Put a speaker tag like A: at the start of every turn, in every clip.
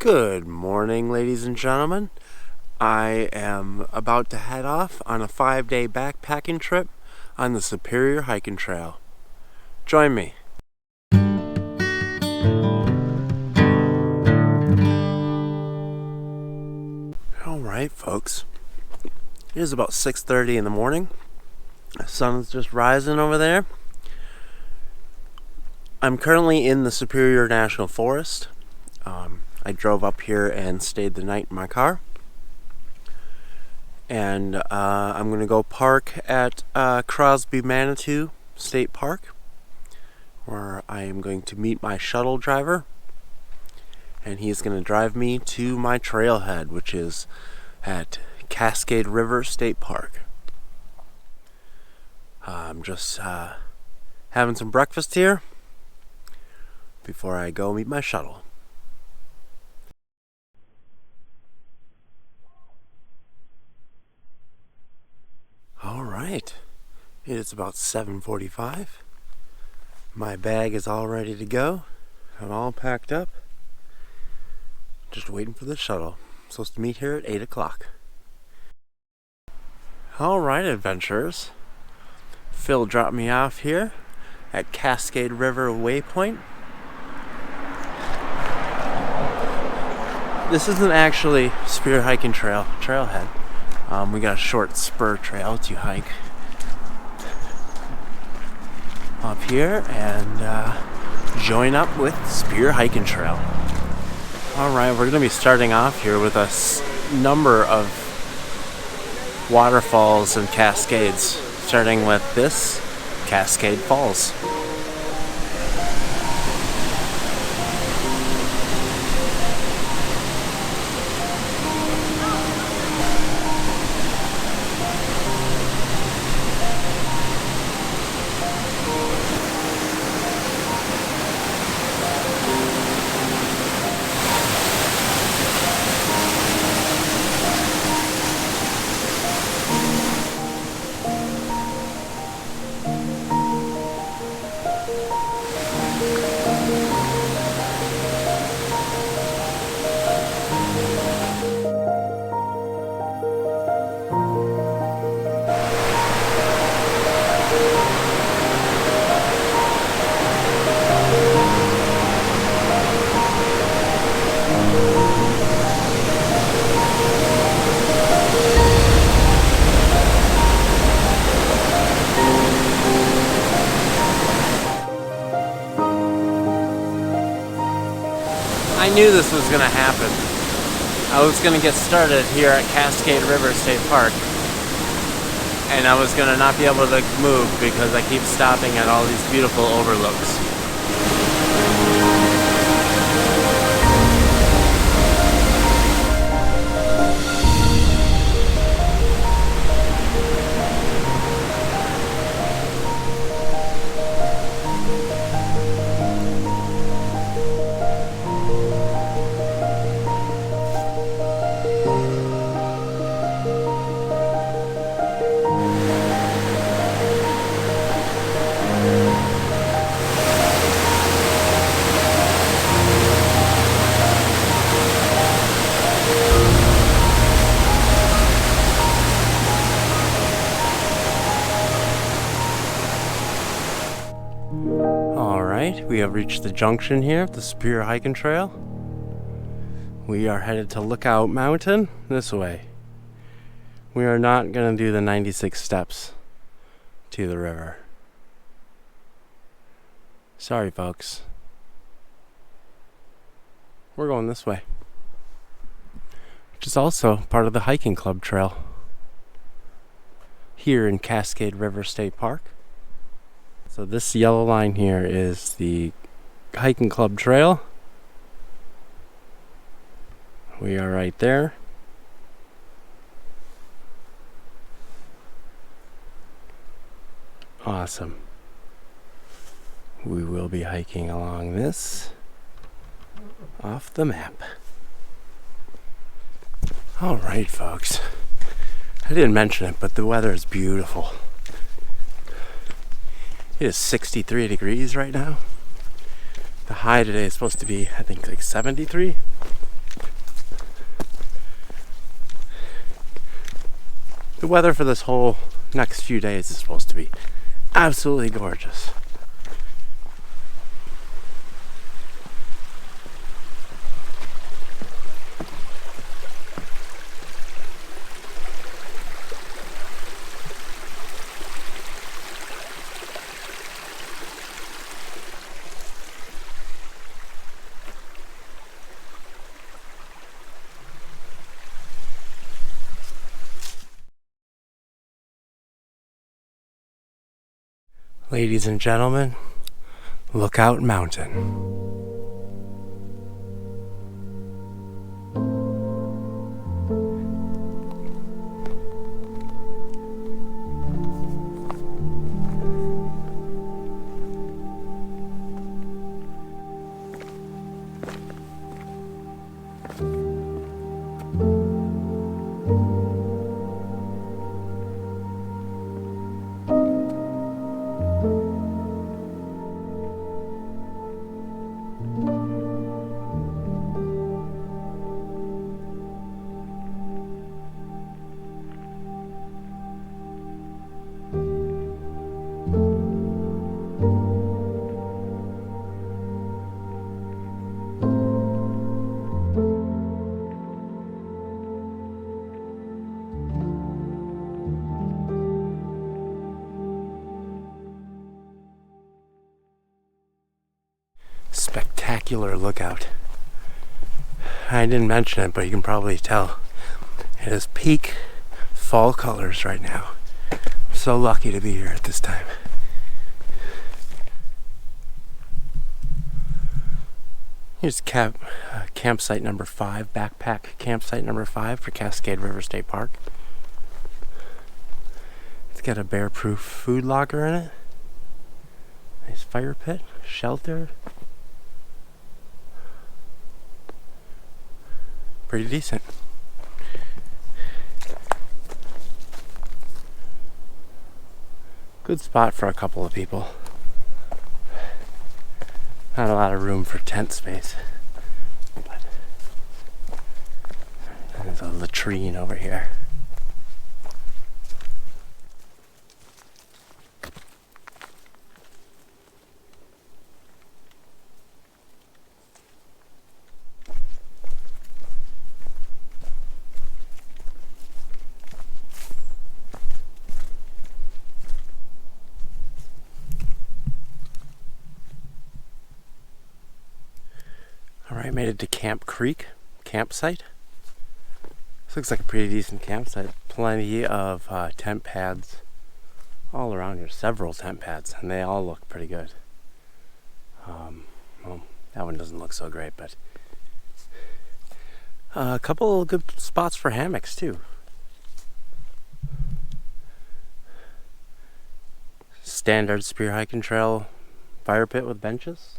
A: Good morning, ladies and gentlemen. I am about to head off on a 5-day backpacking trip on the Superior Hiking Trail. Join me. Alright, folks. It is about 6:30 in the morning. The sun is just rising over there. I'm currently in the Superior National Forest. I drove up here and stayed the night in my car. And I'm going to go park at Crosby Manitou State Park, where I am going to meet my shuttle driver. And he's going to drive me to my trailhead, which is at Cascade River State Park. I'm just having some breakfast here before I go meet my shuttle. Alright, it is about 7:45. My bag is all ready to go. I'm all packed up. Just waiting for the shuttle. I'm supposed to meet here at 8 o'clock. Alright, adventurers. Phil dropped me off here at Cascade River Waypoint. This isn't actually Spear Hiking Trailhead. We got a short spur trail to hike up here and join up with Spear Hiking Trail. Alright, we're going to be starting off here with a number of waterfalls and cascades, starting with this Cascade Falls. I knew this was going to happen. I was going to get started here at Cascade River State Park, and I was going to not be able to move because I keep stopping at all these beautiful overlooks. Alright, we have reached the junction here of the Superior Hiking Trail. We are headed to Lookout Mountain this way. We are not going to do the 96 steps to the river. Sorry, folks. We're going this way, which is also part of the hiking club trail here in Cascade River State Park. So this yellow line here is the hiking club trail. We are right there. Awesome. We will be hiking along this off the map. Alright, folks. I didn't mention it, but the weather is beautiful. It is 63 degrees right now. The high today is supposed to be, I think, like 73. The weather for this whole next few days is supposed to be absolutely gorgeous. Ladies and gentlemen, Lookout Mountain. Spectacular lookout. I didn't mention it, but you can probably tell it is peak fall colors right now. I'm so lucky to be here at this time. Here's campsite number 5, backpack campsite number 5 for Cascade River State Park. It's got a bear-proof food locker in it. Nice fire pit, shelter. Pretty decent. Good spot for a couple of people. Not a lot of room for tent space. But there's a latrine over here. Alright, made it to Camp Creek campsite. This looks like a pretty decent campsite. Plenty of tent pads all around here. Several tent pads, and they all look pretty good. Well, that one doesn't look so great, but a couple of good spots for hammocks too. Standard spear hiking trail fire pit with benches.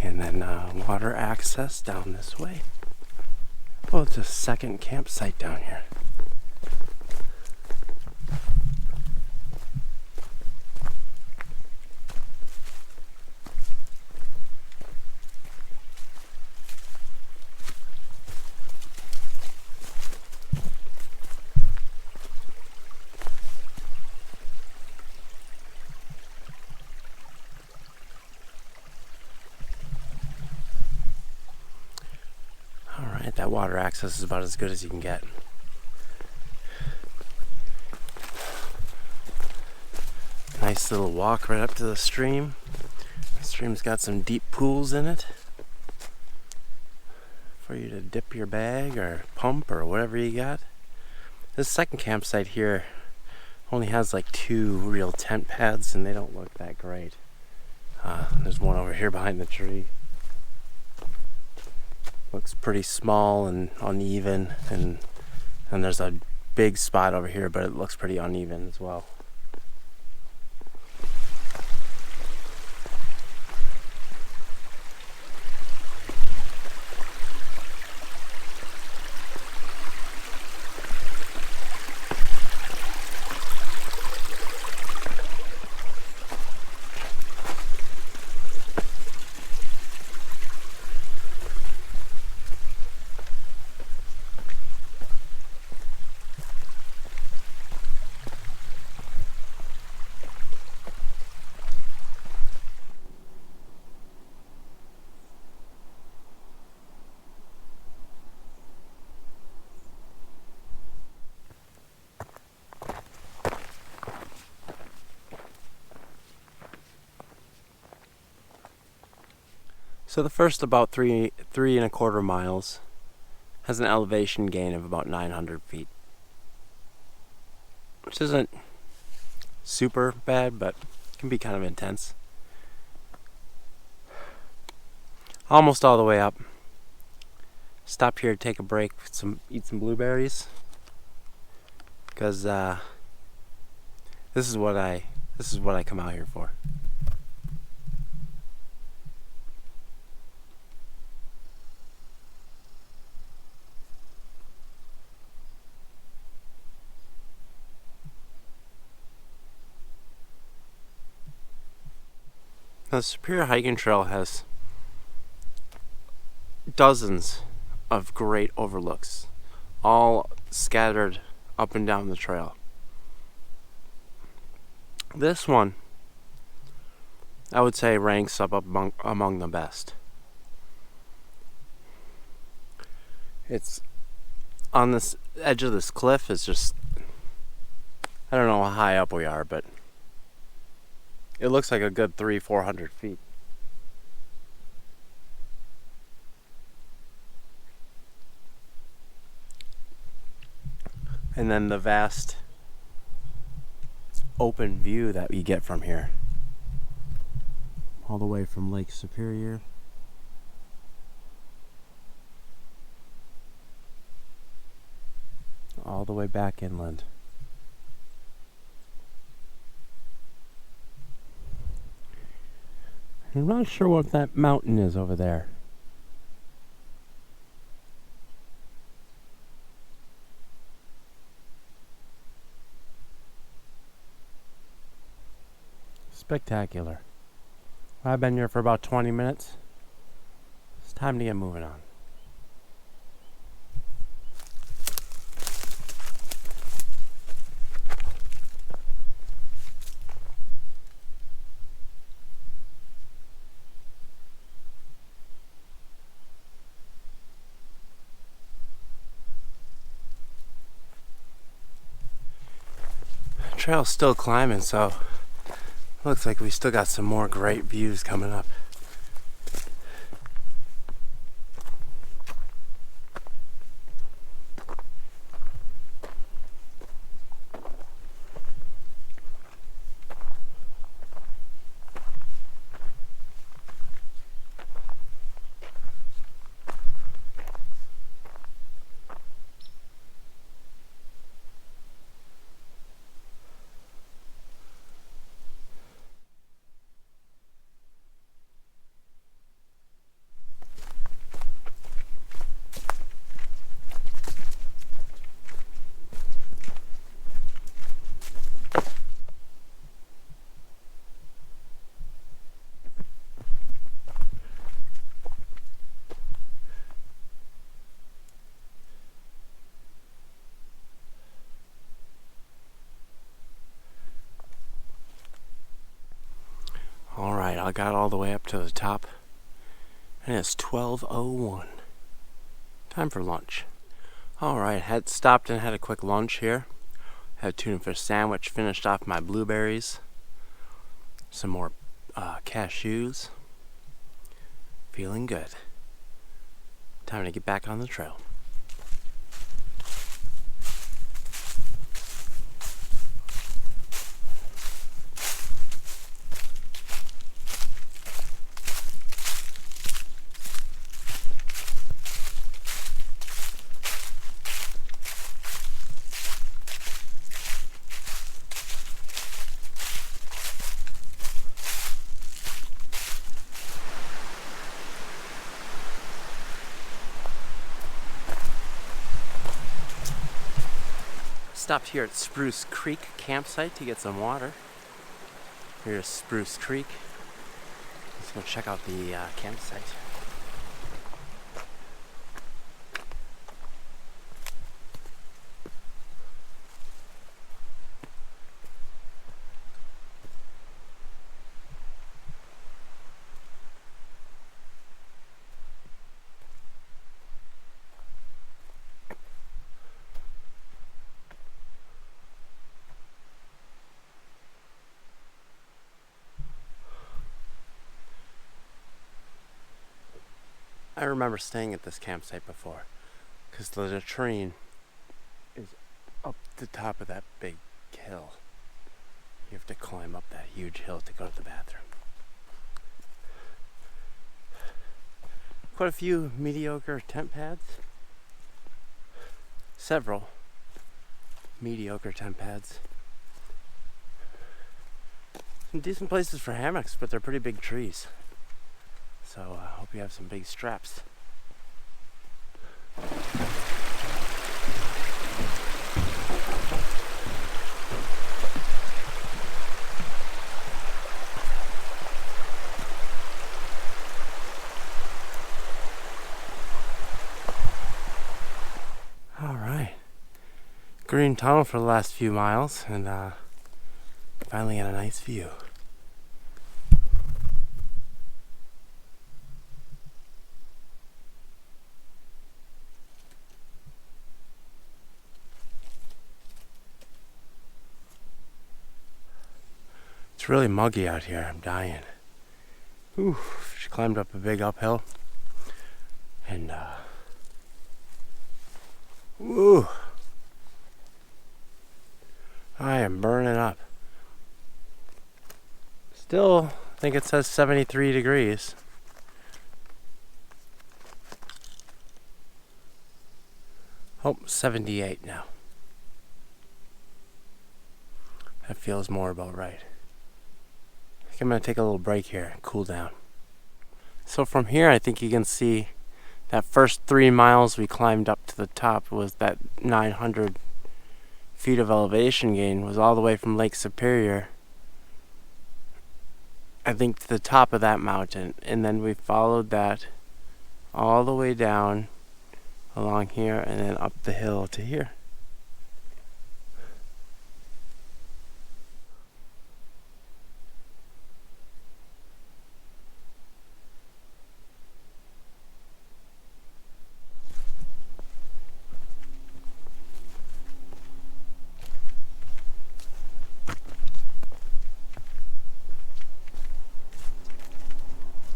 A: And then water access down this way. Oh, it's a second campsite down here. That water access is about as good as you can get. Nice little walk right up to the stream. The stream's got some deep pools in it for you to dip your bag or pump or whatever you got. This second campsite here only has like 2 real tent pads, and they don't look that great. There's one over here behind the tree. Looks pretty small and uneven, and there's a big spot over here, but it looks pretty uneven as well. So the first about three and a quarter miles has an elevation gain of about 900 feet, which isn't super bad, but can be kind of intense. Almost all the way up. Stopped here to take a break, eat some blueberries, because this is what I come out here for. The Superior Hiking Trail has dozens of great overlooks, all scattered up and down the trail. This one, I would say, ranks up among the best. It's on this edge of this cliff. Is just, I don't know how high up we are, but it looks like a good 300-400 feet. And then the vast open view that we get from here, all the way from Lake Superior all the way back inland. I'm not sure what that mountain is over there. Spectacular. I've been here for about 20 minutes. It's time to get moving on. Trail's still climbing, so looks like we still got some more great views coming up. Alright, I got all the way up to the top, and it's 12:01. Time for lunch. Alright, had stopped and had a quick lunch here. Had a tuna fish sandwich, finished off my blueberries, some more cashews. Feeling good. Time to get back on the trail. Stopped here at Spruce Creek campsite to get some water. Here's Spruce Creek. Let's go check out the campsite. I remember staying at this campsite before, because the latrine is up the top of that big hill. You have to climb up that huge hill to go to the bathroom. Quite a few mediocre tent pads. Several mediocre tent pads. Some decent places for hammocks, but they're pretty big trees. So I hope you have some big straps. Alright. Green tunnel for the last few miles, and finally got a nice view. It's really muggy out here. I'm dying. Ooh, she climbed up a big uphill. And, ooh, I am burning up. Still, I think it says 73 degrees. Oh, 78 now. That feels more about right. I think I'm going to take a little break here and cool down. So from here, I think you can see that first 3 miles we climbed up to the top was that 900 feet of elevation gain, was all the way from Lake Superior, I think, to the top of that mountain. And then we followed that all the way down along here and then up the hill to here.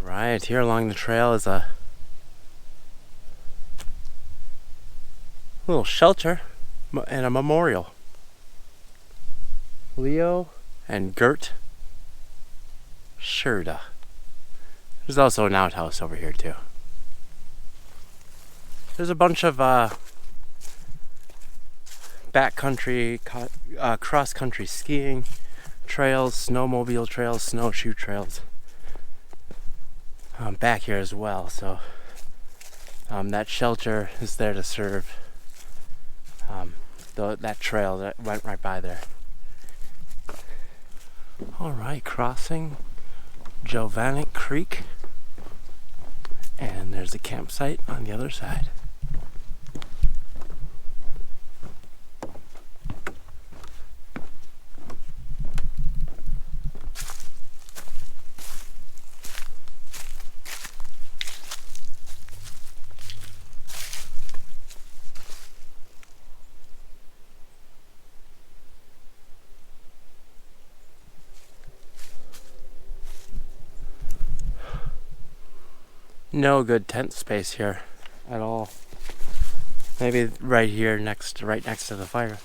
A: Right here along the trail is a little shelter and a memorial. Leo and Gert Scherda. There's also an outhouse over here too. There's a bunch of backcountry, cross-country skiing trails, snowmobile trails, snowshoe trails back here as well. So that shelter is there to serve that trail that went right by there. Alright, crossing Jovanik Creek, and there's a campsite on the other side. No good tent space here at all. Maybe right here right next to the fire.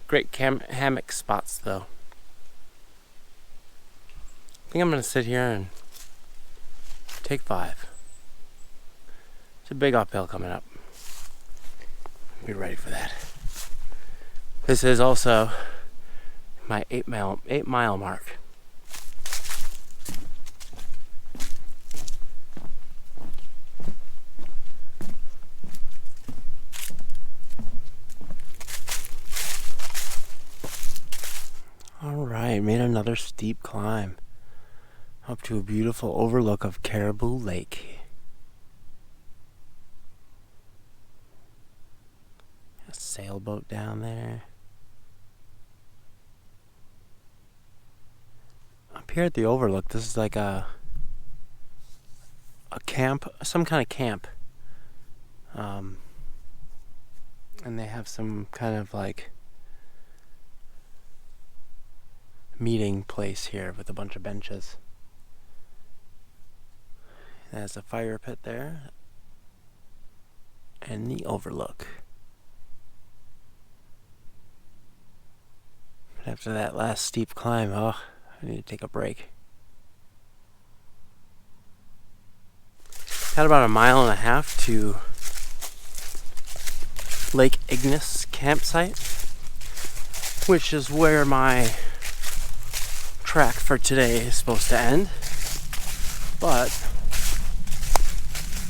A: Great hammock spots though. I think I'm gonna sit here and take 5. It's a big uphill coming up. Be ready for that. This is also my 8 mile mark. Alright, made another steep climb up to a beautiful overlook of Caribou Lake. A sailboat down there. Up here at the overlook, this is like a camp, some kind of camp. And they have some kind of like, meeting place here with a bunch of benches. There's a fire pit there and the overlook. But after that last steep climb, I need to take a break. Got about 1.5 miles to Lake Ignis campsite, which is where my track for today is supposed to end. But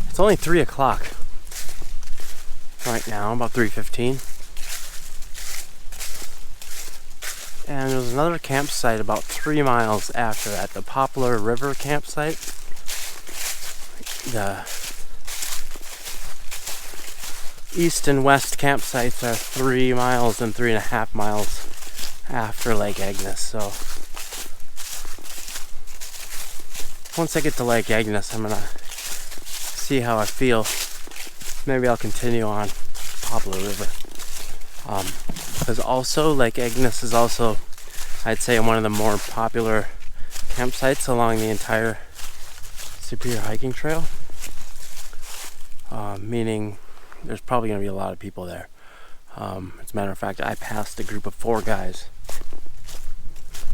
A: it's only 3 o'clock right now, about 3:15. And there's another campsite about 3 miles after that, the Poplar River campsite. The east and west campsites are 3 miles and 3.5 miles after Lake Ignis. So once I get to Lake Ignis, I'm gonna see how I feel. Maybe I'll continue on Poplar River. Because also Lake Ignis is also, I'd say, one of the more popular campsites along the entire Superior hiking trail. Meaning there's probably going to be a lot of people there. As a matter of fact, I passed a group of 4 guys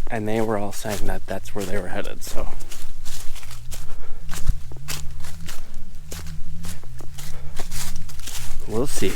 A: and they were all saying that that's where they were headed. So we'll see.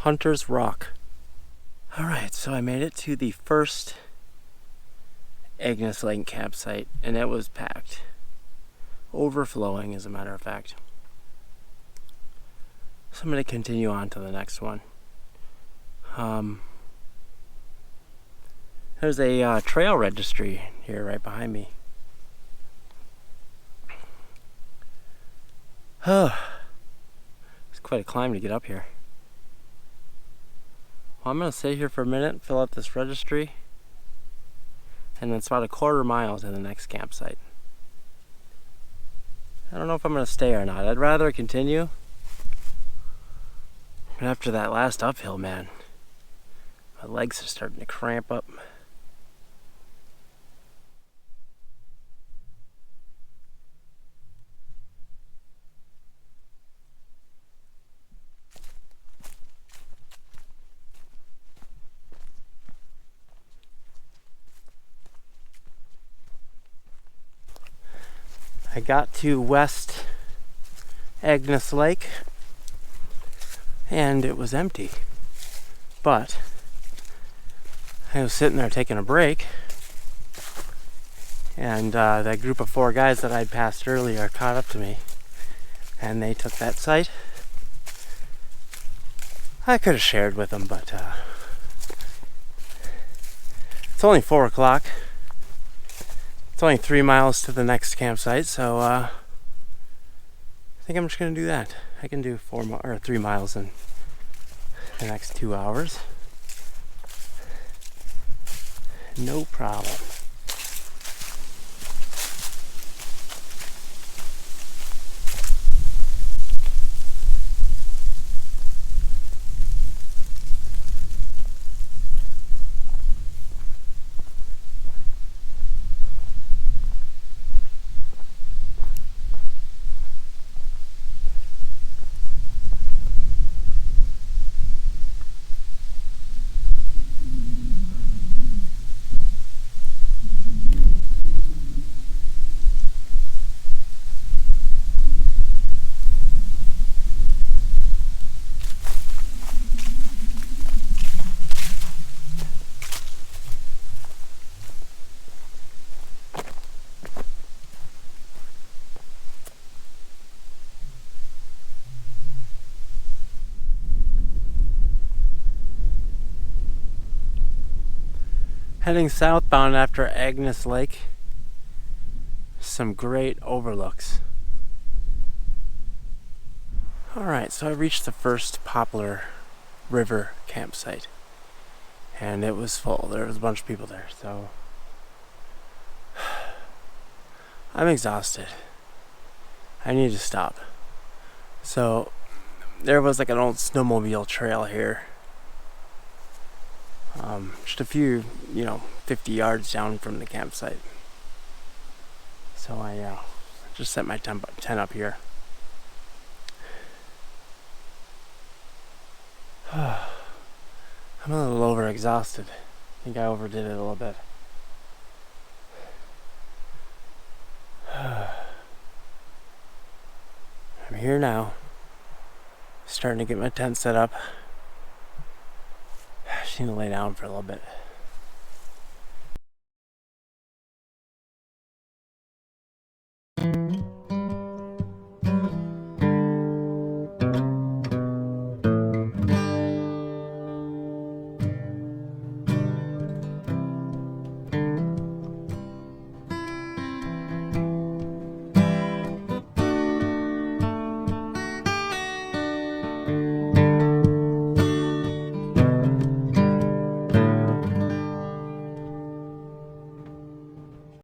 A: Hunter's Rock. Alright, so I made it to the first Ignis Lake campsite, and it was packed. Overflowing, as a matter of fact. So I'm going to continue on to the next one. There's a trail registry here right behind me. It's quite a climb to get up here. Well, I'm going to sit here for a minute, fill out this registry, and then it's about 1/4 mile to the next campsite. I don't know if I'm going to stay or not. I'd rather continue. But after that last uphill, man, my legs are starting to cramp up. I got to West Ignis Lake and it was empty, but I was sitting there taking a break, and that group of 4 guys that I'd passed earlier caught up to me and they took that site. I could have shared with them, but it's only 4 o'clock. It's only 3 miles to the next campsite, so I think I'm just going to do that. I can do 3 miles in the next 2 hours. No problem. Heading southbound after Agnes Lake. Some great overlooks. Alright, so I reached the first Poplar River campsite. And it was full. There was a bunch of people there, so I'm exhausted. I need to stop. So there was like an old snowmobile trail here. Just a few, 50 yards down from the campsite. So I just set my tent up here. I'm a little overexhausted. I think I overdid it a little bit. I'm here now. Starting to get my tent set up. I just need to lay down for a little bit.